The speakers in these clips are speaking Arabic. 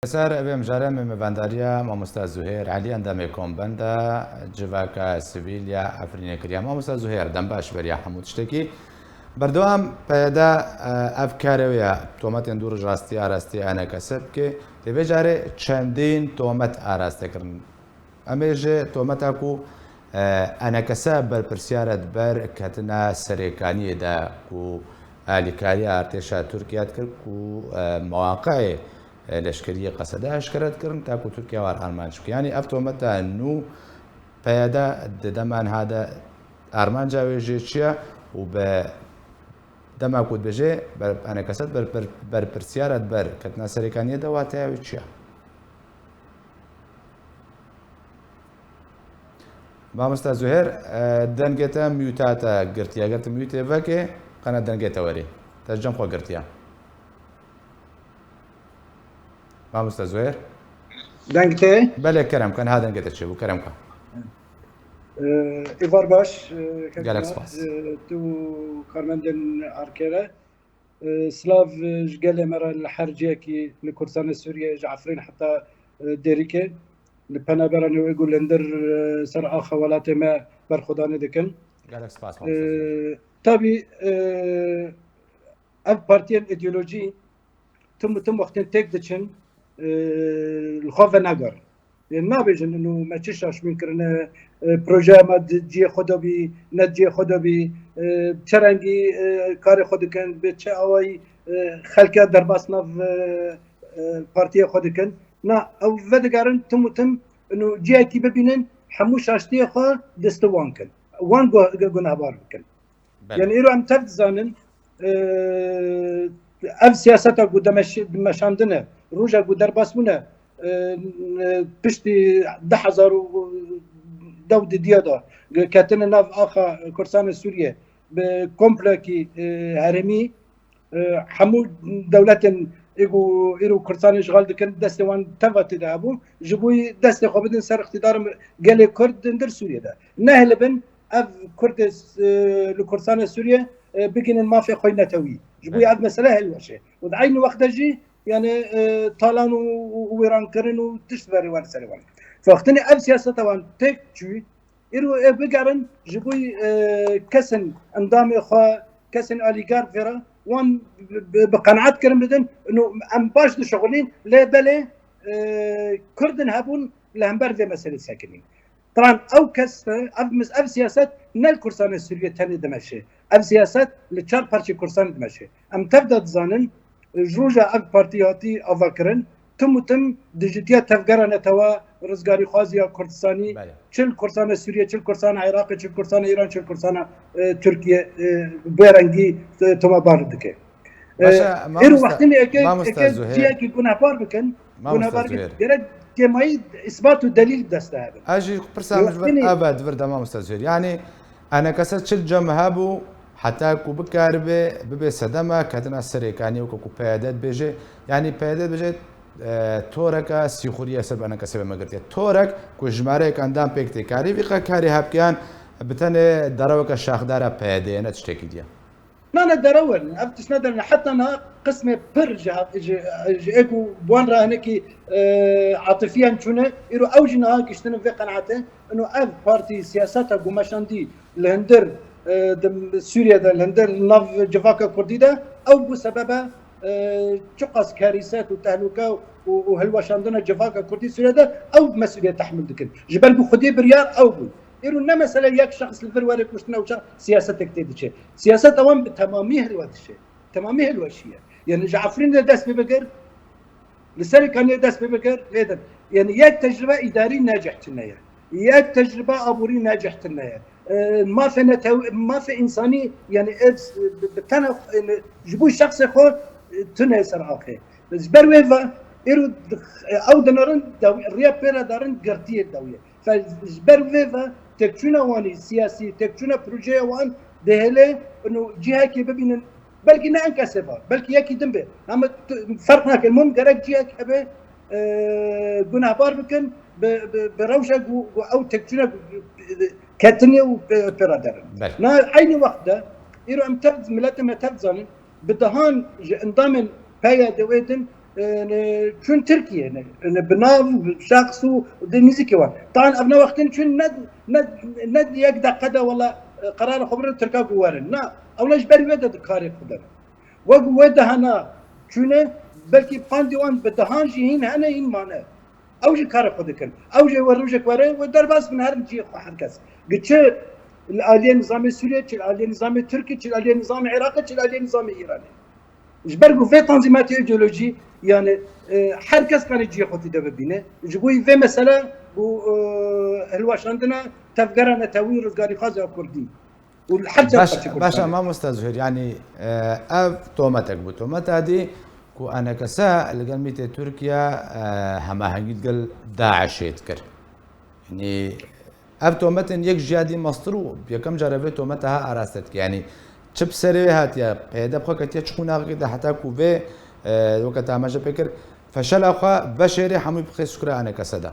سر ابم جارم مبندریا ماموستا زهیر علی اندامکم بنده جواکا سویلیا افرین کریم ماموستا زهیر دم باش بریا حمود شتکی بردوام پیدا افکارویا تومت اندور راستی آراستی آن کسب که تبجاره چندین تومت آراسته کرن امیجه تومت اکو آن کسب بر پرسیارت بر کتنا سریکانی دا کو آلیکاری ارتشا ترکیه کرد کو مواقع لشکری قصده اشکرت کردن تا کو ترکیه وار آلمان شو یعنی افتومتا نو پیاده دمان هذا آرمان جاویجی چیا و به دما کود بجه بر انا کسد بر پرسیارت بر کتنا سریکانی دواته و چیا مامستا زهیر دنگتا میوتاتا گرتیا گرت میوته وکه قنا دنگتا وری ترجم خو گرتیا ماموستا زهير دنگته بله کرم کن هذا دنگته چه بو کرم کن ایوار باش گلک سپاس تو کارمندن ارکره سلاف جگل مرا الحرجيه کی لکردستان سوریه جعفرین حتی دیریکه لپنابران يقول لندر سر خولات ما برخدانه دکن گلک سپاس طبي اف بارتيان ايديولوجي تم وقتين تك دچن الخوف ناگر يعني ما بيجن انه ما تشاش من كرنا بروجا ما تجي خدا بي نتجي خدا بي تشرنجي كار خود كان بتشاوي خلكه درباسنا في بارتيه خود كان نا او فدقارن تم انه جي كي ببينن حموش اشتي خو دستوان كان وان جو نهبار كان يعني يرو ام تفزانن اف سياستا قدمشاندنه روجا قدر باسمونه بشتي 10,000 دود ديادا كاتنا ناف اخا كردستان سوريا بكومبلكي هرمي حمو دولة ايرو كردستان اشغال دكن دستوان تفات دابو جبوي دست خو بدن سر اقتدار قال كرد در سوريا ده نهلبن اف كرد لكردستان سوريا بقين ما في خوي نتوي جبوي عاد مساله هالوشه ودعين وقت جي يعني طالان ويران كرن وتشبري وان سلوان فاختني اب سياسه طبعا تك جوي يرو بقرن جبوي كسن اندامي خا كسن اليغار فيرا وان بقناعات كرم بدن انه ام باش شغلين لا بلا كردن هبون لهمبر ذي مساله ساكنين طبعا او كس اب سياسات نال كردستان السوريه تاني دمشي اب سياسات لتشار بارتي كردستان دمشي ام تبدا تزانن جوجا اب بارتياتي افكرن تم ديجيتيا تفكرنا توا رزقاري خوازيا كردستاني چل كردستان سوريا چل كردستان عراق چل كردستان ايران چل كردستان تركيا بيرنجي تما باردكه ايرو وقتني اكيد جي كي كنا بار بكن كنا بار غير كماي اثبات ودليل دسته اجي برسامج ابد ورد ما مستزهر يعني انا كسر چل جمهابو حتى كو بكاربه ببي صدمه كتنا سريكاني وكو بيادات بيجي يعني بيادات بيجي تورك سيخوريا سب انا كسب ما قلت تورك كو جمارك اندام بيكتي كاري في كاري هابكان بتن دروك الشاخدار بيادي انا تشتكي ديا لا درول افتش ندر حتى انا قسم برجع اكو بوان راهنكي عاطفيا شنو يرو اوجنا كشتن في قناعته انه اف بارتي سياساتها قماشاندي الهندر سوريا ده الهندر ناف جفاكا كردي ده او بسببها شقص كارثات وتهلكه وهلوشاندنا جفاكا كردي سوريا ده او مسؤوليه تحمل دكن جبل بخدي بريار او بو يرو انما مثلا ياك شخص الفروري كشتنا وشا سياستك تدشي سياسه اوان بتماميه الواتشي تماميه الوشيه يعني جعفرين داس ببقر لسالك كان داس ببقر ليدن يعني ياك تجربه اداري ناجحتنا ياك تجربه ابوري ناجحتنا ما في انساني يعني بتنا جبوا شخص خو تنه سر اخي بس برويفا يرو او دنرن الريا بيرا دارن قرتيه الدويه فبرويفا تكشونا واني سياسي تكشونا بروجي وان دهله انه جهه كي ببين بلكي نا انكسبها بلكي ياكي دمبه اما فرقنا المهم قرك جهه كبه جنابار بكن بروشه او تكشونا كاتني وبيرادر نا عيني وحده يرو ام تبز ملاتما تبزن بدهان انضامن بايا دويدن شون تركيا بناف شخص ودنيزي كوان طبعا ابنا وقتين شون ند يقدر قدا والله قرار خبره تركا قوارن نا اولاش بري ودا كاري خدنا ودا هنا شونه بلكي بانديوان بدهانجي هنا هين معناه اوجي كاري خدكن اوجي وروجك وري ودرباس من هرمجي حركس قلت الاليه نظام سوريا الاليه نظام تركي الاليه نظام عراقي الاليه نظام ايراني جبرقو في تنظيمات ايديولوجي يعني حركس كان يجي خوتي دببينه جبوي في مثلا بو الواش عندنا تفقرنا توير وزقاري خازي كردي والحركه باشا ما مستزهر يعني اف تومتك بو تومت هذه كو انا كسا لقلميت تركيا هما هنجد قال داعش يتكر يعني اف تومتن يك جادي مصرو بكم جربت تومتها اراستك يعني چپ سری هاتیا پیدا بخوا کتیا چخونه قیده حتی کوه وقت همه فکر فشل آخا بشری همون بخیر شکر آن کساده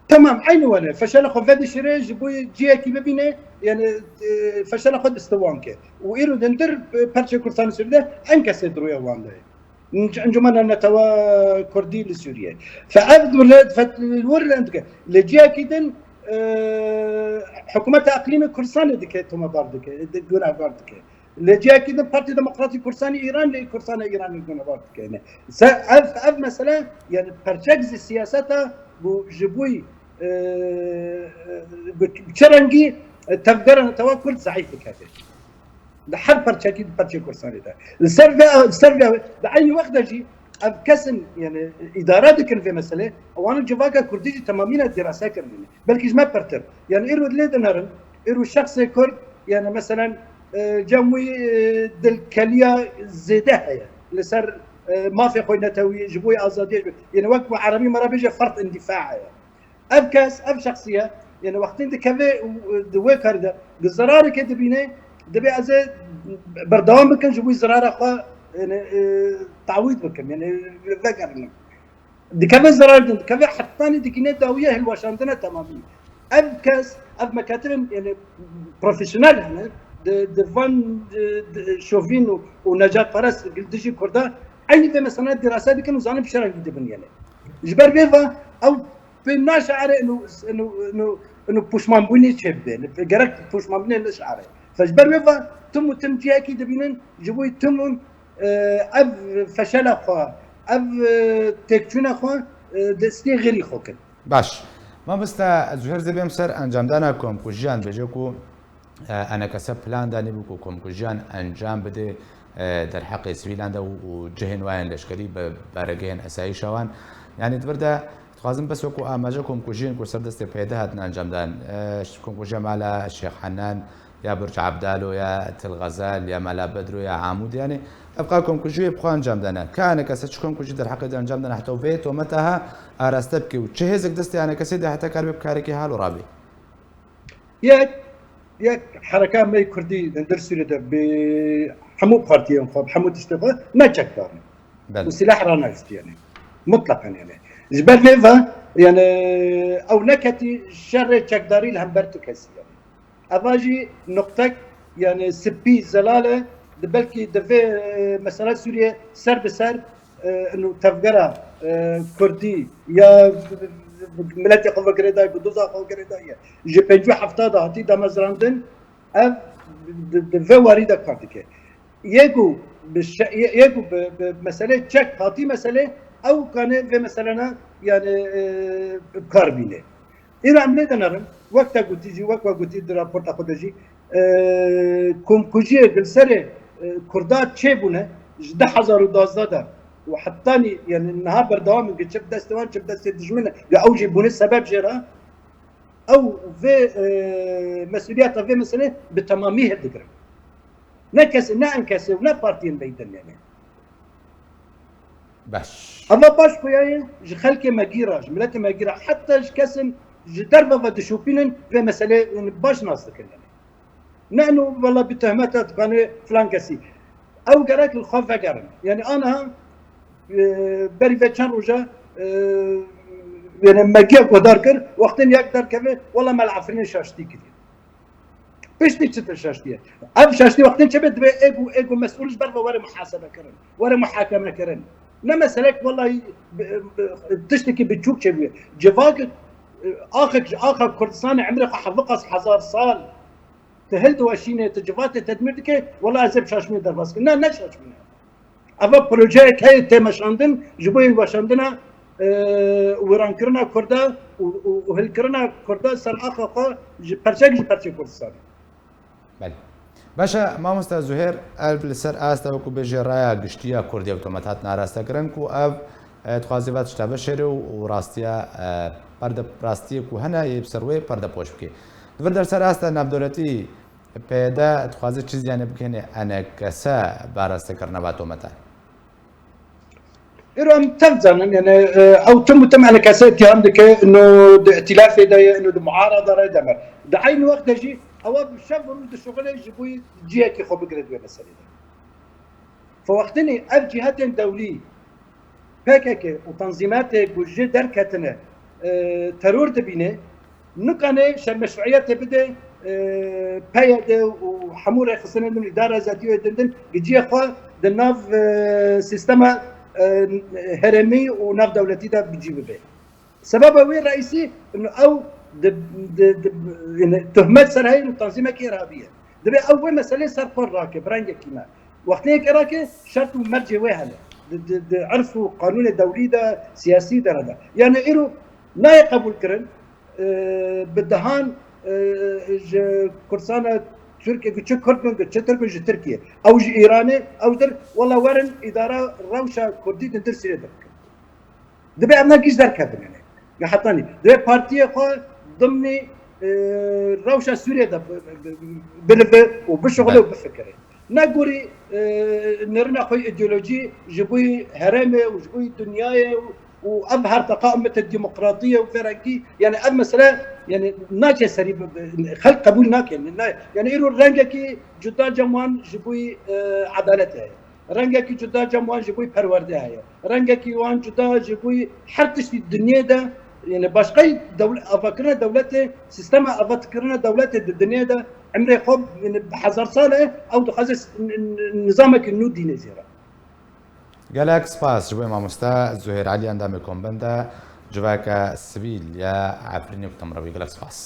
تمام عين وانا فشل اخو فادي شري جبوي جي كي ببينه يعني فشل اخو استوانك ويرو دندر بارتي كردستان سوريا انكس درويا وانده انجمنا نتوا كردي لسوريا فعبد الورد عندك لجي كيدن حكومة اقليمي كردستان ديك توما باردك دونا باردك لجي كيدن بارتي ديمقراطي كردستاني ايران لكردستان ايران دونا باردك يعني اف مثلا يعني برشكز السياسات بو جبوي بشرنجي تفقرنا توكل ضعيف كذا لحد برشاكي برشا كورساني ده السرفة بعين وقت جي ابكسن يعني ادارات كان في مساله وانا جواكا كردي تمامين الدراسه كرني بلكي ما برتر يعني ايرو ليد نهرن ايرو شخص كرد يعني مثلا جموي دلكليه زيدها يعني لسر ما في خوينا توي جبوي ازاديه يعني وقت عربي مرة بيجي فرط اندفاع يعني ابكاس اب شخصيه يعني وقتين دكافي دوي كاردا الزرار كده بينه دبي ازي بردوام بكن جبوي زرار اخا يعني تعويض بكم يعني ذكر دكافي زرار دكافي حطاني دكينه داويه الواشنطن تماما ابكاس اب مكاتب يعني بروفيشنال يعني دفان شوفين ونجاة فرس قلتشي كردا عيني في مثلا الدراسات كانوا زانب شرع جدا يعني جبر بيفا او بالناس عارف انه بوشمان بني تشبه جرك بوشمان بني الاشعار فجبر بيفا تم فيها كده بينن جبوي تم اب فشل اخوا اب تكتون اخوا دستي غير خوكن باش ما بستا زهر زبيم سر انجام دانا كوم كوجان بجوكو انا كسب بلان داني بكو كوم كوجان انجام بده در حق سويلاندا وجهن وين لشكري برجين اساي شوان يعني تبرده تخازم بس وكو اماجكم كوجين كو سردست بيده هاتنا انجام دان كوم كوجام على الشيخ حنان يا برج عبدالو يا تل غزال يا ملا بدرو يا عامود يعني ابقاكم كوجي بخوان انجام دانا كان كسچكم كوجي در حق انجام دانا حتى وفيت ومتها ارستبكي وتشهزك دستي انا كسيدي حتى كارب كاريكي حال ورابي ياك حركات مي كردي ندرسوا ده بحمو بارتيين خب حمو تشتغل ما تشكر وسلاح راناست يعني مطلقا يعني جبال ليفا يعني او نكتي شر تشكداري الهمبرتو كسي يعني افاجي نقطك يعني سبي زلاله بلكي دفي مسألة سوريا سر بسر انه تفقرها كردي يا ملتي قوة قريداي بدوزا قوة قريداي جي بيجو حفتادا هاتي دا مزراندن اف دفي واريدا كارتك يجو بمسألة تشك هاتي مسألة او كان في مسألة يعني بكاربينه إذا عملنا نرم وقتها قلت جي وقتها قلت جي رابورت أخذ جي كم كوجيه قلسرة كردات شيبونه جدا حزارو دازدا وحطاني يعني النهار بردوام قلت شب دستوان شب دست دجمنه لأوجي بون السبب جرا أو في مسؤوليات في مسألة بتمامية الذكر نكس نانكس ونا بارتين بيدن يعني باش الله باش خوياي خلكي ماجيرا جملتي ماجيرا حتى كسن دربه ودشوبينن في مسألة باش ناصر يعني نحن والله بتهمات كان فلان كسي او قرأت الخوف قرن يعني انا بري فيتشان روجا يعني ماجيا قدر كر وقتين يقدر كذا والله ما العفرين شاشتي كده ايش تيجي شاشتي اب شاشتي وقتين شبت ايجو مسؤول بربه ولا محاسبه كرن ولا محاكمه كرن نما سلك والله تشتكي بتشوك شبيه جفاك اخر كردستان عمره حفقص 1000 سال تهلد واشينه تجفات تدمرك والله ازب شاشمي درباسك نا شاشمي افا بروجيك هي تمشاندن جبوي باشاندنا وران كرنا كردا وهل كرنا كردا سال اخر برشك كردستان بله باشا مامۆستا زوهێر ئەلب لەسەر ئاستە وەکو بێژێ ڕایە گشتیە کوردی ئۆتۆمەتات ناراستەکردن و ئەv توازیبات شتا بەشێرە و ڕاستیە پەردە ڕاستیەک و هەنا یە بسەروێ پەردە پۆش بکێ دوور دەرسەر ئاستە ناودەوڵەتی پێدا توازە چیزیانە بکەنێ ئەنەکەسە باڕاستەکردنە باتۆمەتان إيران تفزن يعني أو تم على كاسات اتهام دك إنه ائتلاف ده إنه معارضة رأي دمر ده عين وقت يجي أو بالشاب ورود الشغل يجيبوا جهة كي خو بقرد وين السنة فوقتني أب جهات دولية PKK وتنظيمات بوجه دركتنا ترور تبينه نقنة شمشروعية تبدأ بيد وحمورة خصنا من الإدارة الذاتية دندن بيجي خو دناف سيستم هرمي وناف دولتي ده بيجيب به سببه وين رئيسي انه او تهمات سر هاي التنظيمات ارهابيه دبي اول مساله صار قر راكب رانجا كيما وقت هيك راكب شرط مرجع وهله عرفوا قانون الدولي ده سياسي ده هذا يعني إيرو لا يقبل كرن بالدهان كرسانة تركيا كتشو كردن كتشو تركيا او ايراني او در والله ورن اداره روشه كردي تدير سيره درك دبي انا كيش درك يعني حطاني دبي بارتي خو ضمني روشه سوريا ده بلب وبشغله وبفكره نقولي نرنا خو ايديولوجي جبوي هرمه وجبوي دنياي وأظهر تقائمة الديمقراطية وفرنكي يعني مثلا يعني ناجي سريب خلق قبول ناك يعني إيرو رنجكي جدا جموان جبوي عدالتها رنجكي جدا جموان جبوي پروردها رنجكي وان جدا جبوي حرتش الدنيا ده يعني باشقي دولة أفكرنا دولته سيستم أفكرنا دولته الدنيا ده عمري خوب من 1000 سنة أو تخصص نظامك النودي نزيره گەلێک سپاس ji bo مامۆستا زوهێر عەلی ئەندامی کۆمبەندە جوواکە سڤیل یا عەفرینی کوتەمڕەوی گەلێک سپاس